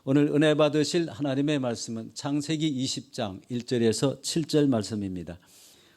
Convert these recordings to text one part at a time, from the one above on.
오늘 은혜 받으실 하나님의 말씀은 창세기 20장 1절에서 7절 말씀입니다.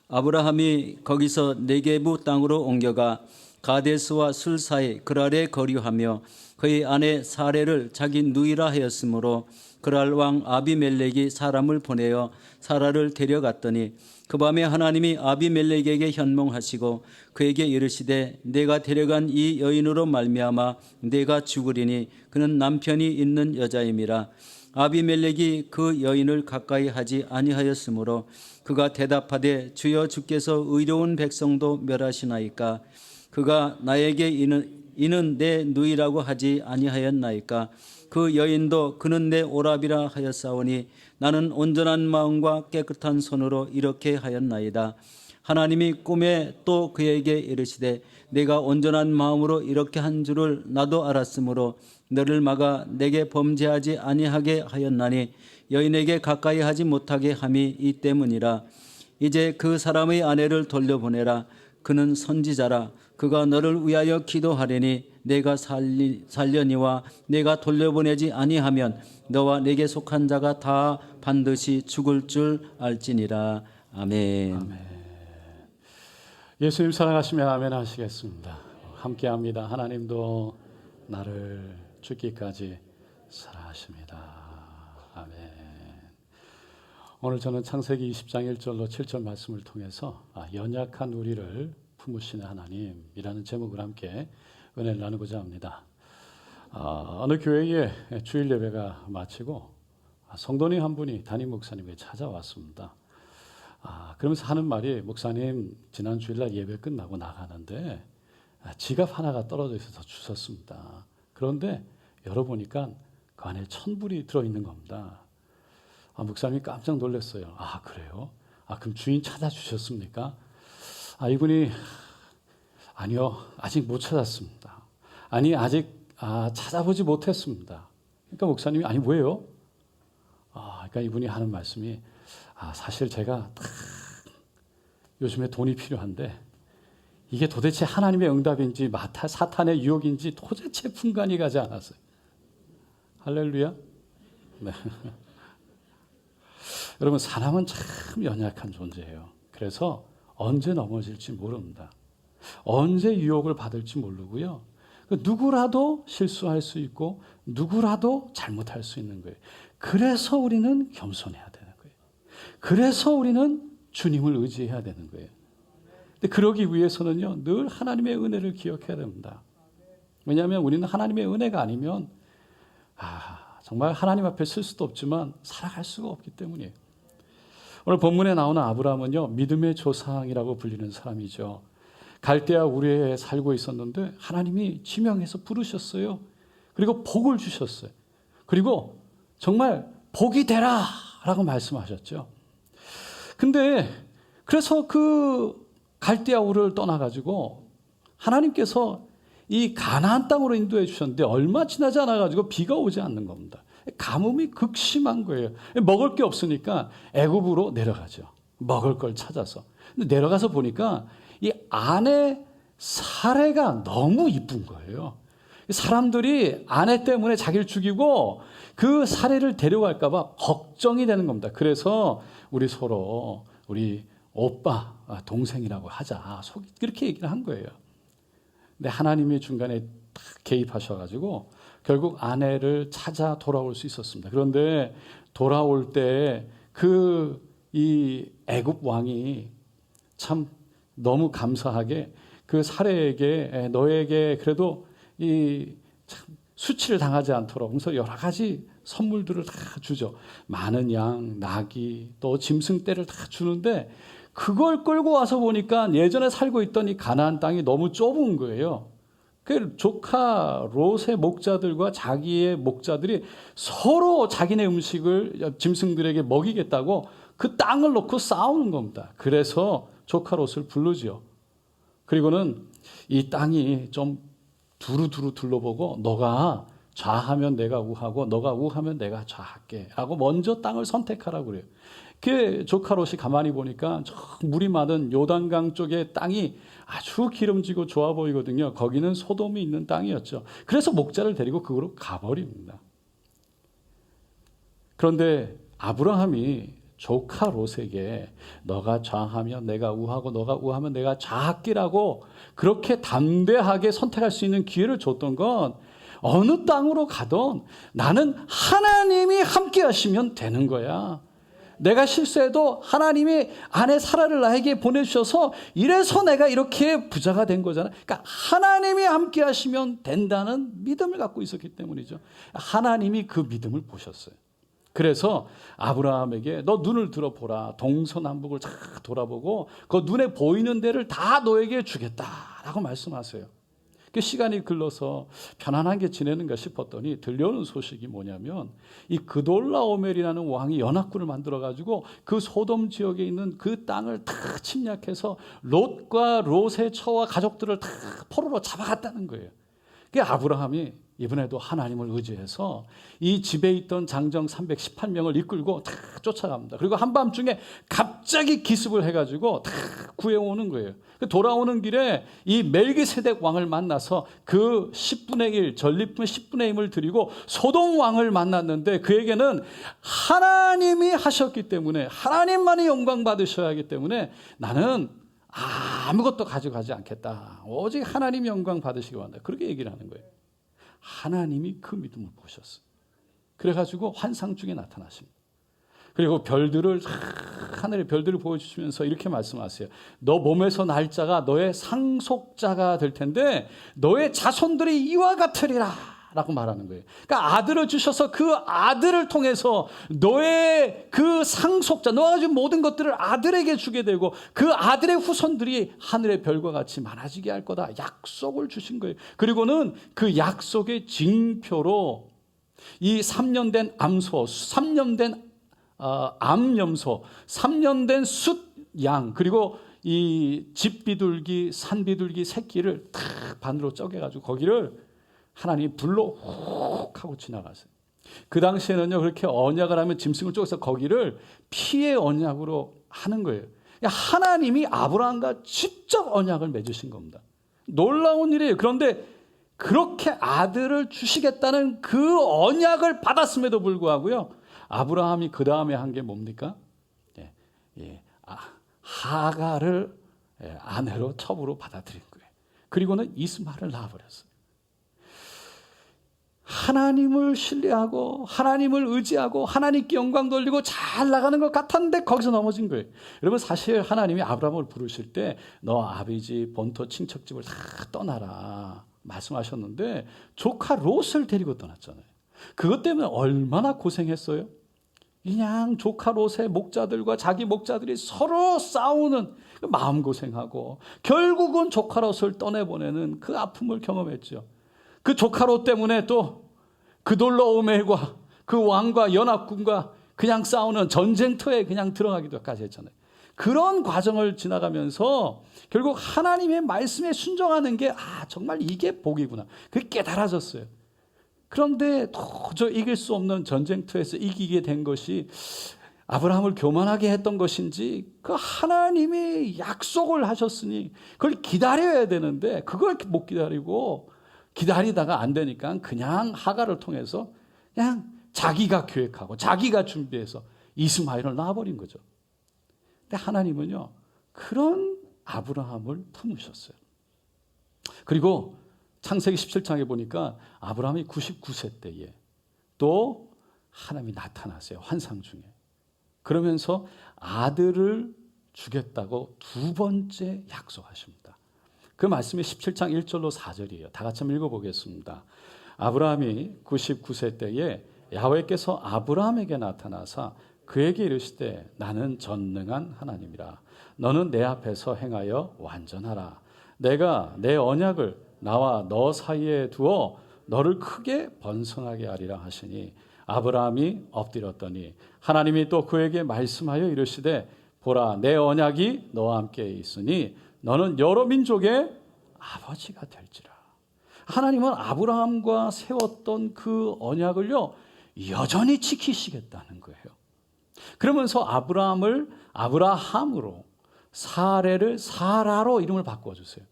아브라함이 거기서 네게부 땅으로 옮겨가 가데스와 술 사이 그랄에 거류하며 그의 아내 사레를 자기 누이라 하였으므로 그랄 왕 아비멜렉이 사람을 보내어 사라를 데려갔더니 그 밤에 하나님이 아비멜렉에게 현몽하시고 그에게 이르시되 내가 데려간 이 여인으로 말미암아 내가 죽으리니 그는 남편이 있는 여자임이라. 아비멜렉이 그 여인을 가까이 하지 아니하였으므로 그가 대답하되 주여 주께서 의로운 백성도 멸하시나이까. 그가 나에게 이는 내 누이라고 하지 아니하였나이까. 그 여인도 그는 내 오라비라 하였사오니 나는 온전한 마음과 깨끗한 손으로 이렇게 하였나이다. 하나님이 꿈에 또 그에게 이르시되 내가 온전한 마음으로 이렇게 한 줄을 나도 알았으므로 너를 막아 내게 범죄하지 아니하게 하였나니 여인에게 가까이 하지 못하게 함이 이 때문이라. 이제 그 사람의 아내를 돌려보내라. 그는 선지자라. 그가 너를 위하여 기도하려니 내가 살려니와 내가 돌려보내지 아니하면 너와 내게 속한 자가 다 반드시 죽을 줄 알지니라. 아멘. 아멘. 예수님 사랑하시면 아멘 하시겠습니다. 함께합니다. 하나님도 나를 죽기까지 사랑하십니다. 아멘. 오늘 저는 창세기 20장 1절로 7절 말씀을 통해서 연약한 우리를 품으시는 하나님이라는 제목을 함께 은혜를 나누고자 합니다. 어느 교회에 주일 예배가 마치고 성도님 한 분이 담임 목사님에게 찾아왔습니다. 그러면서 하는 말이 목사님 지난 주일날 예배 끝나고 나가는데 지갑 하나가 떨어져 있어서 주셨습니다. 그런데 열어보니까 그 안에 1,000불이 들어있는 겁니다. 목사님이 깜짝 놀랐어요. 그래요? 그럼 주인 찾아주셨습니까? 이분이 아니요, 아직 못 찾았습니다. 아니, 아직 찾아보지 못했습니다. 그러니까 목사님이 아니 왜요? 그러니까 이분이 하는 말씀이 사실 제가 요즘에 돈이 필요한데 이게 도대체 하나님의 응답인지 사탄의 유혹인지 도대체 분간이 가지 않았어요. 할렐루야. 네. 여러분 사람은 참 연약한 존재예요. 그래서 언제 넘어질지 모릅니다. 언제 유혹을 받을지 모르고요. 누구라도 실수할 수 있고 누구라도 잘못할 수 있는 거예요. 그래서 우리는 겸손해야 되는 거예요. 그래서 우리는 주님을 의지해야 되는 거예요. 근데 그러기 위해서는요, 늘 하나님의 은혜를 기억해야 됩니다. 왜냐하면 우리는 하나님의 은혜가 아니면 정말 하나님 앞에 쓸 수도 없지만 살아갈 수가 없기 때문이에요. 오늘 본문에 나오는 아브라함은요, 믿음의 조상이라고 불리는 사람이죠. 갈대아 우르에 살고 있었는데 하나님이 지명해서 부르셨어요. 그리고 복을 주셨어요. 그리고 정말 복이 되라 라고 말씀하셨죠. 근데 그래서 그 갈대아 우르를 떠나가지고 하나님께서 이 가나안 땅으로 인도해 주셨는데 얼마 지나지 않아가지고 비가 오지 않는 겁니다. 가뭄이 극심한 거예요. 먹을 게 없으니까 애굽으로 내려가죠. 먹을 걸 찾아서. 근데 내려가서 보니까 이 아내 사레가 너무 이쁜 거예요. 사람들이 아내 때문에 자기를 죽이고 그 사레를 데려갈까 봐 걱정이 되는 겁니다. 그래서 우리 서로 우리 오빠, 동생이라고 하자. 그렇게 얘기를 한 거예요. 근데 하나님이 중간에 딱 개입하셔가지고 결국 아내를 찾아 돌아올 수 있었습니다. 그런데 돌아올 때 이 애굽 왕이 참 너무 감사하게 그 사례에게 너에게 그래도 참 수치를 당하지 않도록 그래서 여러 가지 선물들을 다 주죠. 많은 양, 나귀, 또 짐승떼를 다 주는데 그걸 끌고 와서 보니까 예전에 살고 있던 이 가나안 땅이 너무 좁은 거예요. 그 조카 롯의 목자들과 자기의 목자들이 서로 자기네 음식을 짐승들에게 먹이겠다고 그 땅을 놓고 싸우는 겁니다. 그래서 조카 롯을 부르죠. 그리고는 이 땅이 좀 두루두루 둘러보고 너가 좌하면 내가 우하고 너가 우하면 내가 좌할게 라고 먼저 땅을 선택하라고 그래요. 그 조카 롯이 가만히 보니까 물이 많은 요단강 쪽의 땅이 아주 기름지고 좋아 보이거든요. 거기는 소돔이 있는 땅이었죠. 그래서 목자를 데리고 그거로 가버립니다. 그런데 아브라함이 조카 롯에게 너가 좌하면 내가 우하고 너가 우하면 내가 좌할기라고 그렇게 담대하게 선택할 수 있는 기회를 줬던 건 어느 땅으로 가든 나는 하나님이 함께 하시면 되는 거야. 내가 실수해도 하나님이 아내 사라를 나에게 보내주셔서 이래서 내가 이렇게 부자가 된 거잖아. 그러니까 하나님이 함께 하시면 된다는 믿음을 갖고 있었기 때문이죠. 하나님이 그 믿음을 보셨어요. 그래서 아브라함에게 너 눈을 들어보라. 동서남북을 다 돌아보고 그 눈에 보이는 데를 다 너에게 주겠다라고 말씀하세요. 그 시간이 흘러서 편안하게 지내는가 싶었더니 들려오는 소식이 뭐냐면 이 그돌라오멜이라는 왕이 연합군을 만들어가지고 그 소돔 지역에 있는 그 땅을 다 침략해서 롯과 롯의 처와 가족들을 다 포로로 잡아갔다는 거예요. 그 아브라함이 이번에도 하나님을 의지해서 이 집에 있던 장정 318명을 이끌고 다 쫓아갑니다. 그리고 한밤중에 갑자기 기습을 해가지고 다 구해오는 거예요. 돌아오는 길에 이 멜기세덱 왕을 만나서 그 10분의 1, 전리품 10분의 1을 드리고 소돔 왕을 만났는데 그에게는 하나님이 하셨기 때문에 하나님만이 영광 받으셔야 하기 때문에 나는 아무것도 가져가지 않겠다. 오직 하나님 영광 받으시기 원한다. 그렇게 얘기를 하는 거예요. 하나님이 그 믿음을 보셨어요. 그래가지고 환상 중에 나타나십니다. 그리고 별들을 하늘의 별들을 보여주시면서 이렇게 말씀하세요. 너 몸에서 날 자가 너의 상속자가 될 텐데 너의 자손들이 이와 같으리라 라고 말하는 거예요. 그러니까 아들을 주셔서 그 아들을 통해서 너의 그 상속자, 너가 가진 모든 것들을 아들에게 주게 되고 그 아들의 후손들이 하늘의 별과 같이 많아지게 할 거다. 약속을 주신 거예요. 그리고는 그 약속의 징표로 이 3년 된 암소, 3년 된 암염소, 3년 된 숫양, 그리고 이 집비둘기, 산비둘기 새끼를 탁 반으로 쪼개가지고 거기를 하나님이 불로 훅 하고 지나가세요. 그 당시에는요, 그렇게 언약을 하면 짐승을 쪼개서 거기를 피의 언약으로 하는 거예요. 하나님이 아브라함과 직접 언약을 맺으신 겁니다. 놀라운 일이에요. 그런데 그렇게 아들을 주시겠다는 그 언약을 받았음에도 불구하고요, 아브라함이 그 다음에 한 게 뭡니까? 하갈을 아내로 첩으로 받아들인 거예요. 그리고는 이스마엘을 낳아버렸어요. 하나님을 신뢰하고 하나님을 의지하고 하나님께 영광 돌리고 잘 나가는 것 같았는데 거기서 넘어진 거예요. 여러분, 사실 하나님이 아브라함을 부르실 때 너 아버지 본토 친척집을 다 떠나라 말씀하셨는데 조카 롯을 데리고 떠났잖아요. 그것 때문에 얼마나 고생했어요. 그냥 조카 롯의 목자들과 자기 목자들이 서로 싸우는 마음고생하고 결국은 조카 롯을 떠내보내는 그 아픔을 경험했죠. 그 조카 롯 때문에 또 그돌라오멜과 그 왕과 연합군과 그냥 싸우는 전쟁터에 그냥 들어가기도까지 했잖아요. 그런 과정을 지나가면서 결국 하나님의 말씀에 순종하는 게 정말 이게 복이구나. 그게 깨달아졌어요. 그런데 도저히 이길 수 없는 전쟁터에서 이기게 된 것이 아브라함을 교만하게 했던 것인지 그 하나님이 약속을 하셨으니 그걸 기다려야 되는데 그걸 못 기다리고 기다리다가 안 되니까 그냥 하갈을 통해서 그냥 자기가 계획하고 자기가 준비해서 이스마엘을 낳아버린 거죠. 근데 하나님은요, 그런 아브라함을 품으셨어요. 그리고 창세기 17장에 보니까 아브라함이 99세 때에 또 하나님이 나타나세요. 환상 중에. 그러면서 아들을 주겠다고 두 번째 약속하십니다. 그 말씀이 17장 1절로 4절이에요. 다 같이 한번 읽어보겠습니다. 아브라함이 99세 때에 야훼께서 아브라함에게 나타나사 그에게 이르시되 나는 전능한 하나님이라. 너는 내 앞에서 행하여 완전하라. 내가 내 언약을 나와 너 사이에 두어 너를 크게 번성하게 하리라 하시니 아브라함이 엎드렸더니 하나님이 또 그에게 말씀하여 이르시되 보라 내 언약이 너와 함께 있으니 너는 여러 민족의 아버지가 될지라. 하나님은 아브라함과 세웠던 그 언약을요, 여전히 지키시겠다는 거예요. 그러면서 아브라함을 아브라함으로, 사레를 사라로 이름을 바꿔주세요.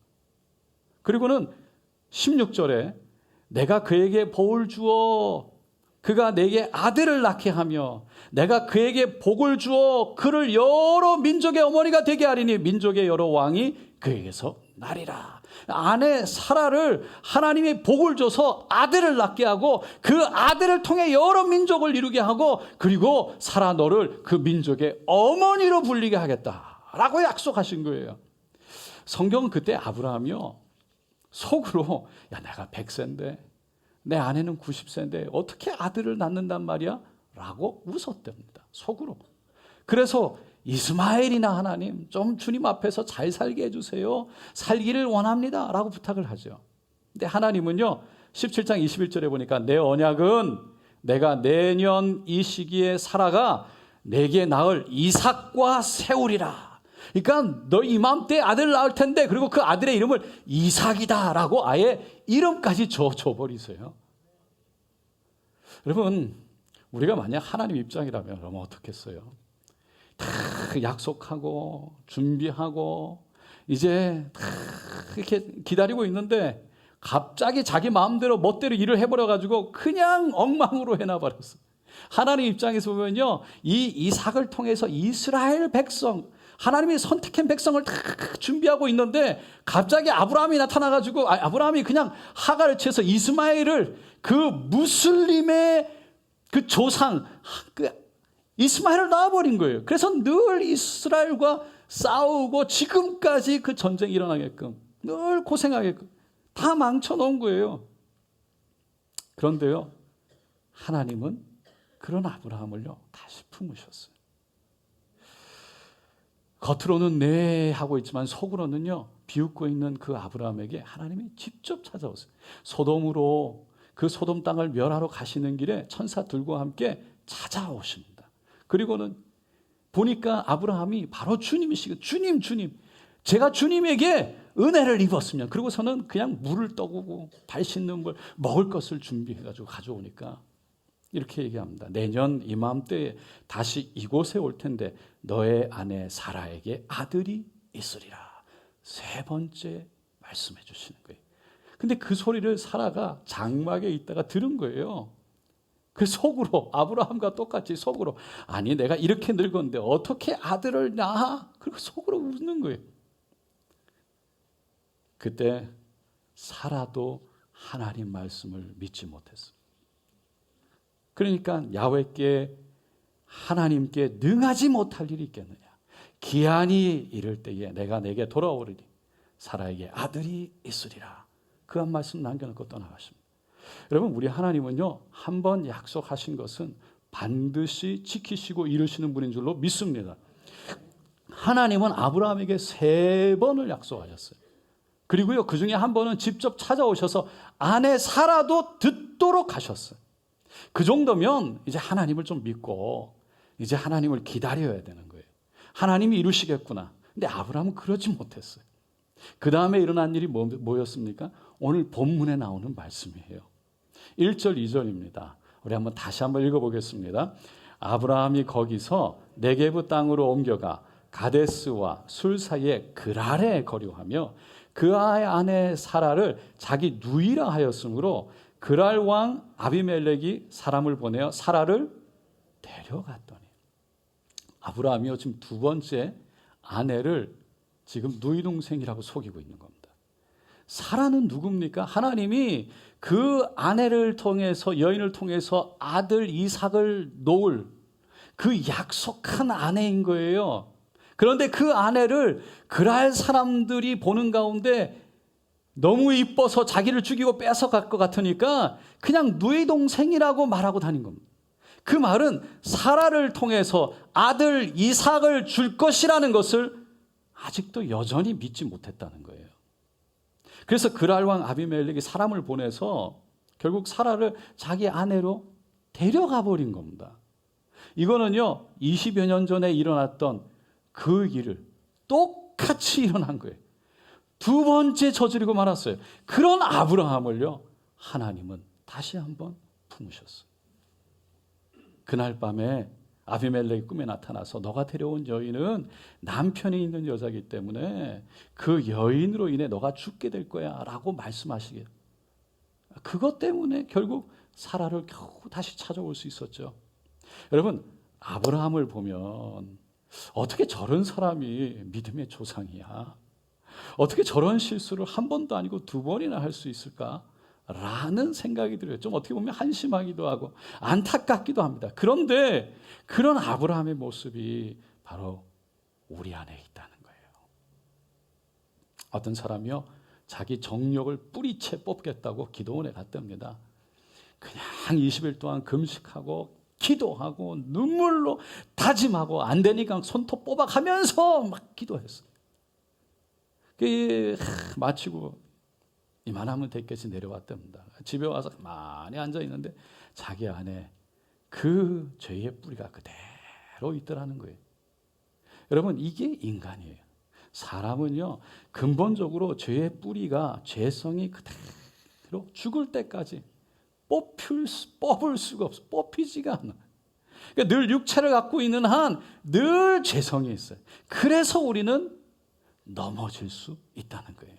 그리고는 16절에 내가 그에게 복을 주어 그가 내게 아들을 낳게 하며 내가 그에게 복을 주어 그를 여러 민족의 어머니가 되게 하리니 민족의 여러 왕이 그에게서 나리라. 아내 사라를 하나님이 복을 줘서 아들을 낳게 하고 그 아들을 통해 여러 민족을 이루게 하고 그리고 사라 너를 그 민족의 어머니로 불리게 하겠다라고 약속하신 거예요. 성경은 그때 아브라함이요 속으로 야 내가 100세인데 내 아내는 90세인데 어떻게 아들을 낳는단 말이야? 라고 웃었답니다. 속으로. 그래서 이스마엘이나 하나님 좀 주님 앞에서 잘 살게 해주세요. 살기를 원합니다. 라고 부탁을 하죠. 근데 하나님은요 17장 21절에 보니까 내 언약은 내가 내년 이 시기에 사라가 내게 낳을 이삭과 세우리라. 그러니까 너 이맘때 아들 낳을 텐데 그리고 그 아들의 이름을 이삭이다 라고 아예 이름까지 줘버리세요. 여러분 우리가 만약 하나님 입장이라면 그러면 어떻겠어요? 다 약속하고 준비하고 이제 다 이렇게 기다리고 있는데 갑자기 자기 마음대로 멋대로 일을 해버려가지고 그냥 엉망으로 해놔버렸어요. 하나님 입장에서 보면요 이 이삭을 통해서 이스라엘 백성 하나님이 선택한 백성을 다 준비하고 있는데 갑자기 아브라함이 나타나가지고 아브라함이 그냥 하가를 취해서 이스마엘을 그 무슬림의 그 조상 그 이스마엘을 낳아버린 거예요. 그래서 늘 이스라엘과 싸우고 지금까지 그 전쟁이 일어나게끔 늘 고생하게끔 다 망쳐놓은 거예요. 그런데요 하나님은 그런 아브라함을요 다시 품으셨어요. 겉으로는 네 하고 있지만 속으로는요 비웃고 있는 그 아브라함에게 하나님이 직접 찾아오세요. 소돔으로 그 소돔 땅을 멸하러 가시는 길에 천사들과 함께 찾아오십니다. 그리고는 보니까 아브라함이 바로 주님이시고 주님 제가 주님에게 은혜를 입었으면 그리고서는 그냥 물을 떠구고 발 씻는 물 먹을 것을 준비해가지고 가져오니까 이렇게 얘기합니다. 내년 이맘때에 다시 이곳에 올 텐데 너의 아내 사라에게 아들이 있으리라. 세 번째 말씀해 주시는 거예요. 근데 그 소리를 사라가 장막에 있다가 들은 거예요. 그 속으로 아브라함과 똑같이 속으로 아니 내가 이렇게 늙었는데 어떻게 아들을 낳아? 그리고 속으로 웃는 거예요. 그때 사라도 하나님 말씀을 믿지 못했어요. 그러니까 야훼께 하나님께 능하지 못할 일이 있겠느냐. 기한이 이를 때에 내가 내게 돌아오리니 사라에게 아들이 있으리라. 그 한 말씀 남겨놓고 떠나가십니다. 여러분 우리 하나님은요 한번 약속하신 것은 반드시 지키시고 이루시는 분인 줄로 믿습니다. 하나님은 아브라함에게 3번을 약속하셨어요. 그리고요 그 중에 한 번은 직접 찾아오셔서 아내 사라도 듣도록 하셨어요. 그 정도면 이제 하나님을 좀 믿고 이제 하나님을 기다려야 되는 거예요. 하나님이 이루시겠구나. 근데 아브라함은 그러지 못했어요. 그 다음에 일어난 일이 뭐였습니까? 오늘 본문에 나오는 말씀이에요. 1절 2절입니다. 우리 다시 한번 읽어보겠습니다. 아브라함이 거기서 네게브 땅으로 옮겨가 가데스와 술 사이에 그랄에 거류하며 그의 아내 사라를 자기 누이라 하였으므로 그랄 왕 아비멜렉이 사람을 보내어 사라를 데려갔더니 아브라함이요 지금 두 번째 아내를 지금 누이 동생이라고 속이고 있는 겁니다. 사라는 누굽니까? 하나님이 그 아내를 통해서 여인을 통해서 아들 이삭을 놓을 그 약속한 아내인 거예요. 그런데 그 아내를 그랄 사람들이 보는 가운데 너무 이뻐서 자기를 죽이고 뺏어갈 것 같으니까 그냥 누이 동생이라고 말하고 다닌 겁니다. 그 말은 사라를 통해서 아들 이삭을 줄 것이라는 것을 아직도 여전히 믿지 못했다는 거예요. 그래서 그랄 왕 아비멜렉이 사람을 보내서 결국 사라를 자기 아내로 데려가 버린 겁니다. 이거는요 20여 년 전에 일어났던 그 일을 똑같이 일어난 거예요. 두 번째 저지르고 말았어요. 그런 아브라함을요 하나님은 다시 한번 품으셨어요. 그날 밤에 아비멜렉이 꿈에 나타나서 너가 데려온 여인은 남편이 있는 여자이기 때문에 그 여인으로 인해 너가 죽게 될 거야 라고 말씀하시게. 그것 때문에 결국 사라를 겨우 다시 찾아올 수 있었죠. 여러분, 아브라함을 보면 어떻게 저런 사람이 믿음의 조상이야? 어떻게 저런 실수를 한 번도 아니고 두 번이나 할 수 있을까? 라는 생각이 들어요. 좀 어떻게 보면 한심하기도 하고 안타깝기도 합니다. 그런데 그런 아브라함의 모습이 바로 우리 안에 있다는 거예요. 어떤 사람이요, 자기 정욕을 뿌리채 뽑겠다고 기도원에 갔답니다. 그냥 20일 동안 금식하고 기도하고 눈물로 다짐하고 안 되니까 손톱 뽑아가면서 막 기도했어요. 마치고 이만하면 됐겠지 내려왔답니다. 집에 와서 가만히 앉아 있는데 자기 안에 그 죄의 뿌리가 그대로 있더라는 거예요. 여러분, 이게 인간이에요. 사람은요, 근본적으로 죄의 뿌리가, 죄성이 그대로 죽을 때까지 뽑을 수가 없어. 뽑히지가 않아. 그러니까 늘 육체를 갖고 있는 한 늘 죄성이 있어요. 그래서 우리는 넘어질 수 있다는 거예요.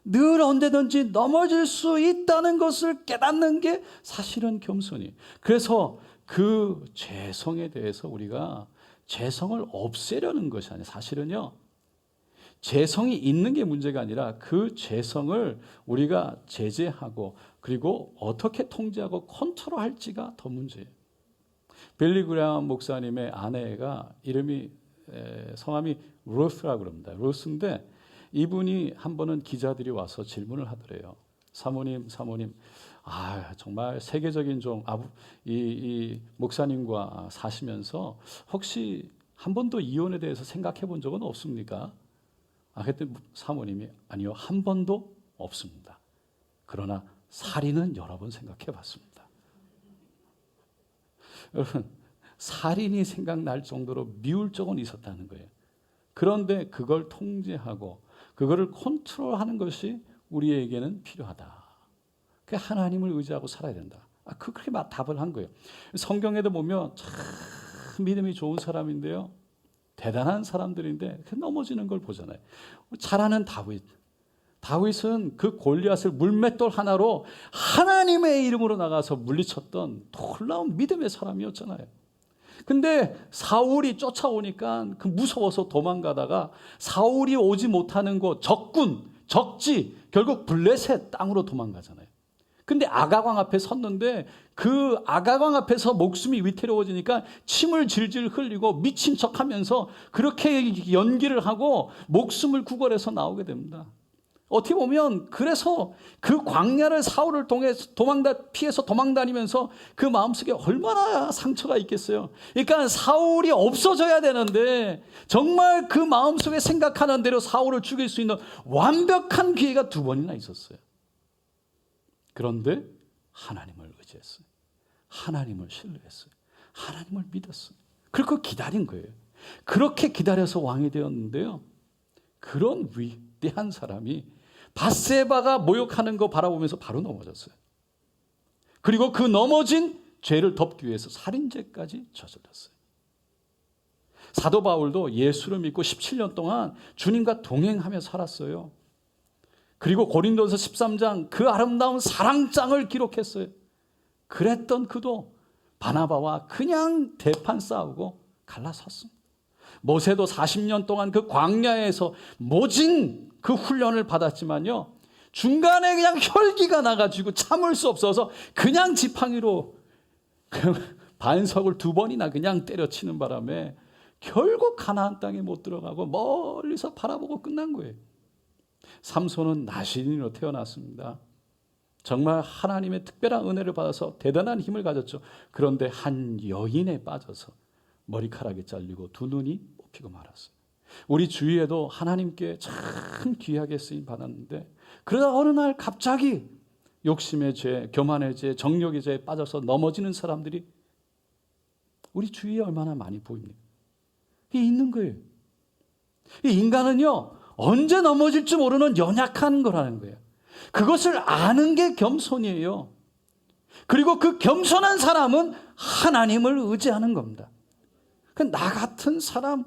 늘 언제든지 넘어질 수 있다는 것을 깨닫는 게 사실은 겸손이에요. 그래서 그 죄성에 대해서 우리가 죄성을 없애려는 것이 아니라, 사실은요, 죄성이 있는 게 문제가 아니라 그 죄성을 우리가 제재하고 그리고 어떻게 통제하고 컨트롤할지가 더 문제예요. 빌리 그레이엄 목사님의 아내가 성함이 루스라고 그럽니다. 루스인데 이분이 한 번은 기자들이 와서 질문을 하더래요. 사모님, 정말 세계적인 이 목사님과 사시면서 혹시 한 번도 이혼에 대해서 생각해 본 적은 없습니까? 그랬더니 사모님이 아니요, 한 번도 없습니다. 그러나 살인은 여러 번 생각해 봤습니다. 여러분, 살인이 생각날 정도로 미울 적은 있었다는 거예요. 그런데 그걸 통제하고 그거를 컨트롤하는 것이 우리에게는 필요하다. 그 하나님을 의지하고 살아야 된다. 그렇게 답을 한 거예요. 성경에도 보면 참 믿음이 좋은 사람인데요, 대단한 사람들인데 넘어지는 걸 보잖아요. 잘하는 다윗은 그 골리앗을 물맷돌 하나로 하나님의 이름으로 나가서 물리쳤던 놀라운 믿음의 사람이었잖아요. 근데 사울이 쫓아오니까 무서워서 도망가다가 사울이 오지 못하는 곳, 적지, 결국 블레셋 땅으로 도망가잖아요. 근데 아가광 앞에 섰는데 그 아가광 앞에서 목숨이 위태로워지니까 침을 질질 흘리고 미친 척하면서 그렇게 연기를 하고 목숨을 구걸해서 나오게 됩니다. 어떻게 보면 그래서 그 광야를 사울을 통해 피해서 도망다니면서 그 마음속에 얼마나 상처가 있겠어요. 그러니까 사울이 없어져야 되는데 정말 그 마음속에 생각하는 대로 사울을 죽일 수 있는 완벽한 기회가 2번이나 있었어요. 그런데 하나님을 의지했어요. 하나님을 신뢰했어요. 하나님을 믿었어요. 그리고 기다린 거예요. 그렇게 기다려서 왕이 되었는데요, 그런 위대한 사람이 밧세바가 모욕하는 거 바라보면서 바로 넘어졌어요. 그리고 그 넘어진 죄를 덮기 위해서 살인죄까지 저질렀어요. 사도 바울도 예수를 믿고 17년 동안 주님과 동행하며 살았어요. 그리고 고린도서 13장 그 아름다운 사랑장을 기록했어요. 그랬던 그도 바나바와 그냥 대판 싸우고 갈라섰습니다. 모세도 40년 동안 그 광야에서 모진 그 훈련을 받았지만요, 중간에 그냥 혈기가 나가지고 참을 수 없어서 그냥 지팡이로 반석을 2번이나 그냥 때려치는 바람에 결국 가나안 땅에 못 들어가고 멀리서 바라보고 끝난 거예요. 삼손은 나시린으로 태어났습니다. 정말 하나님의 특별한 은혜를 받아서 대단한 힘을 가졌죠. 그런데 한 여인에 빠져서 머리카락이 잘리고 2눈이 뽑히고 말았어요. 우리 주위에도 하나님께 참 귀하게 쓰임 받았는데 그러다 어느 날 갑자기 욕심의 죄, 교만의 죄, 정욕의 죄에 빠져서 넘어지는 사람들이 우리 주위에 얼마나 많이 보입니까? 이게 있는 거예요. 이 인간은요, 언제 넘어질지 모르는 연약한 거라는 거예요. 그것을 아는 게 겸손이에요. 그리고 그 겸손한 사람은 하나님을 의지하는 겁니다. 나 같은 사람,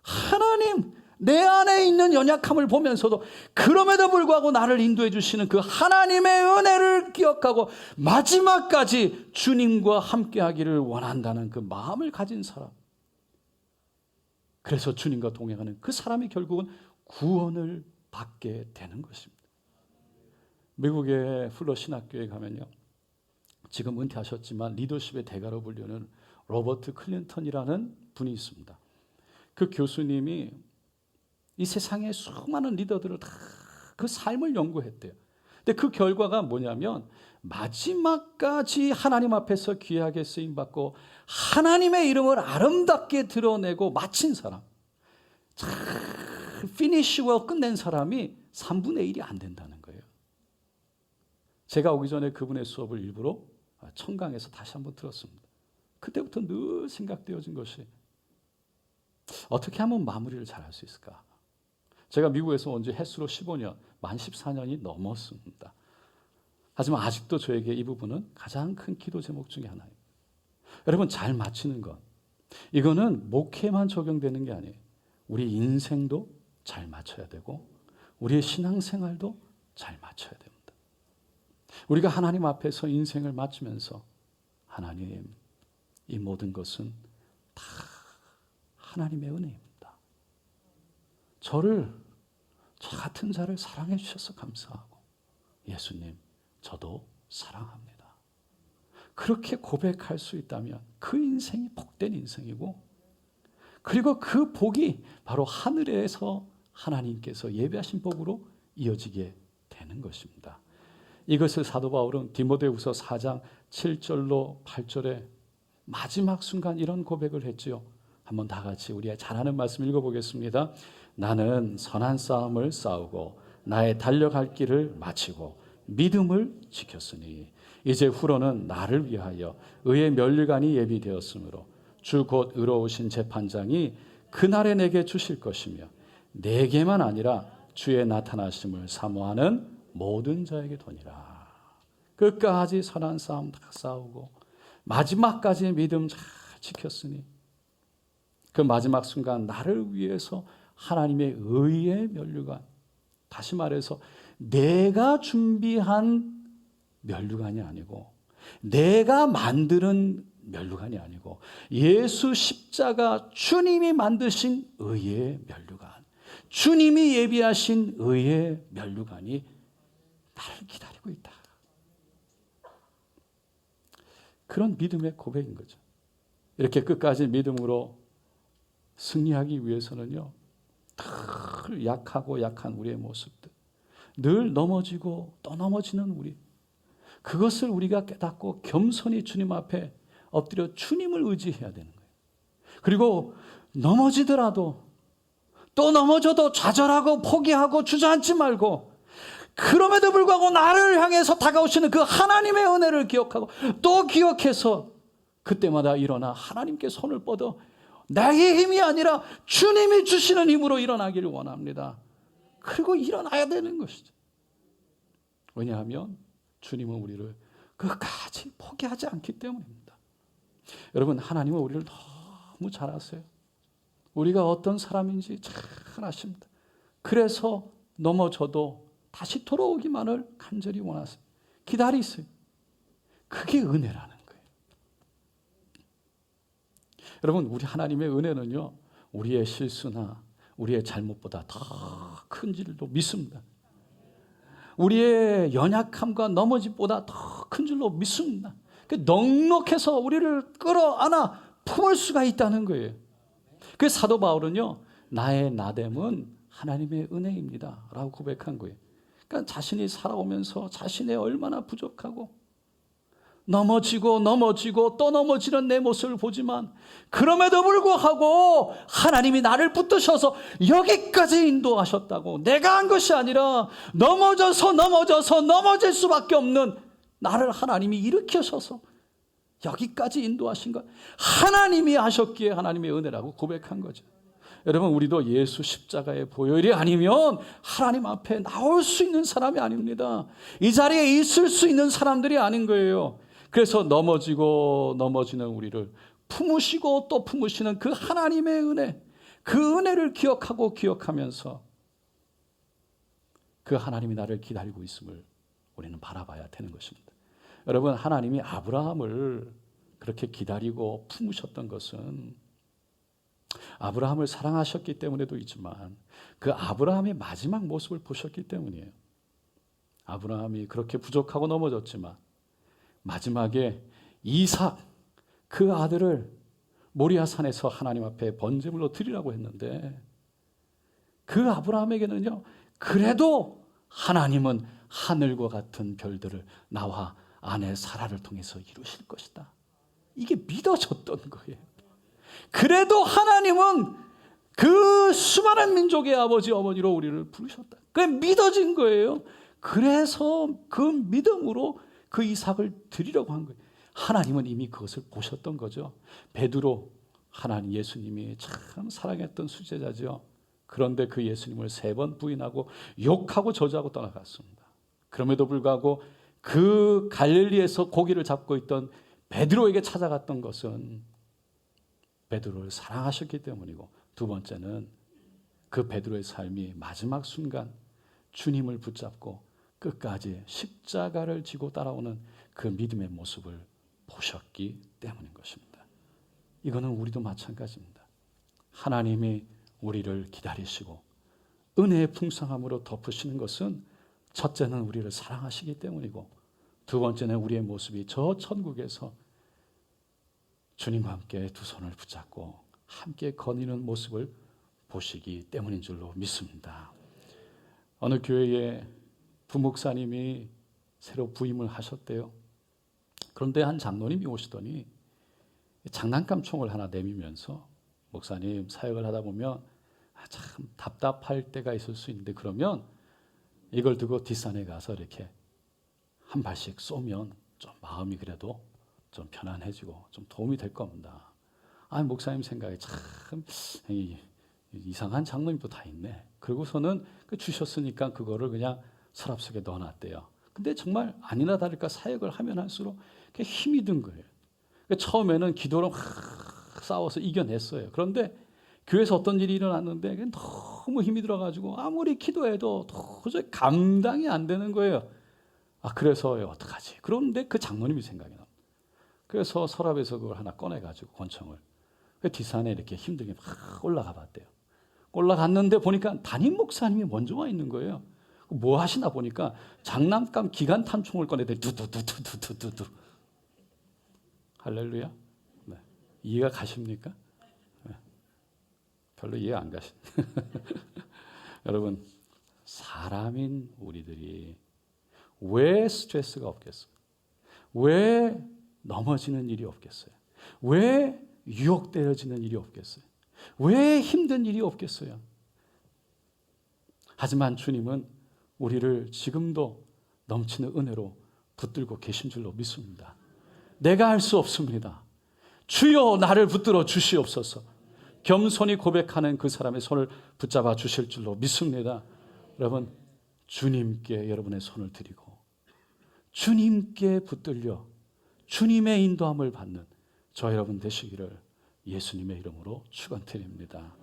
하나님, 내 안에 있는 연약함을 보면서도 그럼에도 불구하고 나를 인도해 주시는 그 하나님의 은혜를 기억하고 마지막까지 주님과 함께하기를 원한다는 그 마음을 가진 사람. 그래서 주님과 동행하는 그 사람이 결국은 구원을 받게 되는 것입니다. 미국의 풀러 신학교에 가면요, 지금 은퇴하셨지만 리더십의 대가로 불리는 로버트 클린턴이라는 분이 있습니다. 그 교수님이 이 세상의 수많은 리더들을 다 그 삶을 연구했대요. 근데 그 결과가 뭐냐면 마지막까지 하나님 앞에서 귀하게 쓰임받고 하나님의 이름을 아름답게 드러내고 마친 사람, 피니시 워 끝낸 사람이 3분의 1이 안 된다는 거예요. 제가 오기 전에 그분의 수업을 일부러 청강에서 다시 한번 들었습니다. 그때부터 늘 생각되어진 것이 어떻게 하면 마무리를 잘할 수 있을까? 제가 미국에서 온 지 햇수로 15년, 만 14년이 넘었습니다. 하지만 아직도 저에게 이 부분은 가장 큰 기도 제목 중에 하나예요. 여러분, 잘 맞추는 것, 이거는 목회만 적용되는 게 아니에요. 우리 인생도 잘 맞춰야 되고 우리의 신앙생활도 잘 맞춰야 됩니다. 우리가 하나님 앞에서 인생을 맞추면서 하나님, 이 모든 것은 다 하나님의 은혜입니다. 저 같은 자를 사랑해 주셔서 감사하고 예수님, 저도 사랑합니다. 그렇게 고백할 수 있다면 그 인생이 복된 인생이고, 그리고 그 복이 바로 하늘에서 하나님께서 예비하신 복으로 이어지게 되는 것입니다. 이것을 사도 바울은 디모데후서 4장 7절로 8절에 마지막 순간 이런 고백을 했지요. 한번 다 같이 우리 잘 아는 말씀 읽어보겠습니다. 나는 선한 싸움을 싸우고 나의 달려갈 길을 마치고 믿음을 지켰으니 이제 후로는 나를 위하여 의의 면류관이 예비되었으므로 주 곧 의로우신 재판장이 그날에 내게 주실 것이며 내게만 아니라 주의 나타나심을 사모하는 모든 자에게 도니라. 끝까지 선한 싸움 다 싸우고 마지막까지 믿음 잘 지켰으니 그 마지막 순간 나를 위해서 하나님의 의의 면류관, 다시 말해서 내가 준비한 면류관이 아니고 내가 만드는 면류관이 아니고 예수 십자가 주님이 만드신 의의 면류관, 주님이 예비하신 의의 면류관이 나를 기다리고 있다. 그런 믿음의 고백인 거죠. 이렇게 끝까지 믿음으로 승리하기 위해서는요, 늘 약하고 약한 우리의 모습들, 늘 넘어지고 또 넘어지는 우리, 그것을 우리가 깨닫고 겸손히 주님 앞에 엎드려 주님을 의지해야 되는 거예요. 그리고 넘어지더라도 또 넘어져도 좌절하고 포기하고 주저앉지 말고 그럼에도 불구하고 나를 향해서 다가오시는 그 하나님의 은혜를 기억하고 또 기억해서 그때마다 일어나 하나님께 손을 뻗어 나의 힘이 아니라 주님이 주시는 힘으로 일어나기를 원합니다. 그리고 일어나야 되는 것이죠. 왜냐하면 주님은 우리를 끝까지 포기하지 않기 때문입니다. 여러분, 하나님은 우리를 너무 잘 아세요. 우리가 어떤 사람인지 잘 아십니다. 그래서 넘어져도 다시 돌아오기만을 간절히 원하세요. 기다리세요. 그게 은혜라는 거예요. 여러분, 우리 하나님의 은혜는요, 우리의 실수나 우리의 잘못보다 더 큰 줄도 믿습니다. 우리의 연약함과 넘어짐보다 더 큰 줄로 믿습니다. 넉넉해서 우리를 끌어안아 품을 수가 있다는 거예요. 그 사도 바울은요, 나의 나됨은 하나님의 은혜입니다 라고 고백한 거예요. 그러니까 자신이 살아오면서 자신의 얼마나 부족하고 넘어지고 또 넘어지는 내 모습을 보지만 그럼에도 불구하고 하나님이 나를 붙드셔서 여기까지 인도하셨다고, 내가 한 것이 아니라 넘어져서 넘어질 수밖에 없는 나를 하나님이 일으키셔서 여기까지 인도하신 것, 하나님이 하셨기에 하나님의 은혜라고 고백한 거죠. 여러분, 우리도 예수 십자가의 보혈이 아니면 하나님 앞에 나올 수 있는 사람이 아닙니다. 이 자리에 있을 수 있는 사람들이 아닌 거예요. 그래서 넘어지고 넘어지는 우리를 품으시고 또 품으시는 그 하나님의 은혜, 그 은혜를 기억하면서 그 하나님이 나를 기다리고 있음을 우리는 바라봐야 되는 것입니다. 여러분, 하나님이 아브라함을 그렇게 기다리고 품으셨던 것은 아브라함을 사랑하셨기 때문에도 있지만 그 아브라함의 마지막 모습을 보셨기 때문이에요. 아브라함이 그렇게 부족하고 넘어졌지만 마지막에 이삭 그 아들을 모리아산에서 하나님 앞에 번제물로 드리라고 했는데 그 아브라함에게는요, 그래도 하나님은 하늘과 같은 별들을 나와 아내 사라를 통해서 이루실 것이다. 이게 믿어졌던 거예요. 그래도 하나님은 그 수많은 민족의 아버지 어머니로 우리를 부르셨다. 그게 믿어진 거예요. 그래서 그 믿음으로 그 이삭을 드리려고 한 거예요. 하나님은 이미 그것을 보셨던 거죠. 베드로, 하나님 예수님이 참 사랑했던 수제자죠. 그런데 그 예수님을 3번 부인하고 욕하고 저주하고 떠나갔습니다. 그럼에도 불구하고 그 갈릴리에서 고기를 잡고 있던 베드로에게 찾아갔던 것은 베드로를 사랑하셨기 때문이고, 두 번째는 그 베드로의 삶이 마지막 순간 주님을 붙잡고 끝까지 십자가를 지고 따라오는 그 믿음의 모습을 보셨기 때문인 것입니다. 이거는 우리도 마찬가지입니다. 하나님이 우리를 기다리시고 은혜의 풍성함으로 덮으시는 것은 첫째는 우리를 사랑하시기 때문이고, 두 번째는 우리의 모습이 저 천국에서 주님과 함께 두 손을 붙잡고 함께 거니는 모습을 보시기 때문인 줄로 믿습니다. 어느 교회에 부목사님이 새로 부임을 하셨대요. 그런데 한 장로님이 오시더니 장난감 총을 하나 내밀면서, 목사님, 사역을 하다 보면 참 답답할 때가 있을 수 있는데 그러면 이걸 두고 뒷산에 가서 이렇게 한 발씩 쏘면 좀 마음이 그래도 좀 편안해지고 좀 도움이 될 겁니다. 아, 목사님 생각에 참 이상한 장로님도 다 있네. 그러고서는 주셨으니까 그거를 그냥 서랍 속에 넣어놨대요. 근데 정말 아니나 다를까 사역을 하면 할수록 힘이 든 거예요. 처음에는 기도로 싸워서 이겨냈어요. 그런데 교회에서 어떤 일이 일어났는데 너무 힘이 들어가지고 아무리 기도해도 도저히 감당이 안 되는 거예요. 아, 그래서 어떡하지? 그런데 그 장로님이 생각이 납니다. 그래서 서랍에서 그걸 하나 꺼내가지고 권총을 뒷산에 이렇게 힘들게 막 올라가 봤대요. 올라갔는데 보니까 담임 목사님이 먼저 와 있는 거예요. 뭐 하시나 보니까 장난감 기관 탄총을 꺼내더니 두두두두두두두. 할렐루야. 네. 이해가 가십니까? 네. 별로 이해 안 가시. 여러분, 사람인 우리들이 왜 스트레스가 없겠어요? 왜 넘어지는 일이 없겠어요? 왜 유혹되어지는 일이 없겠어요? 왜 힘든 일이 없겠어요? 하지만 주님은 우리를 지금도 넘치는 은혜로 붙들고 계신 줄로 믿습니다. 내가 할 수 없습니다. 주여 나를 붙들어 주시옵소서. 겸손히 고백하는 그 사람의 손을 붙잡아 주실 줄로 믿습니다. 여러분, 주님께 여러분의 손을 드리고 주님께 붙들려 주님의 인도함을 받는 저 여러분 되시기를 예수님의 이름으로 축원드립니다.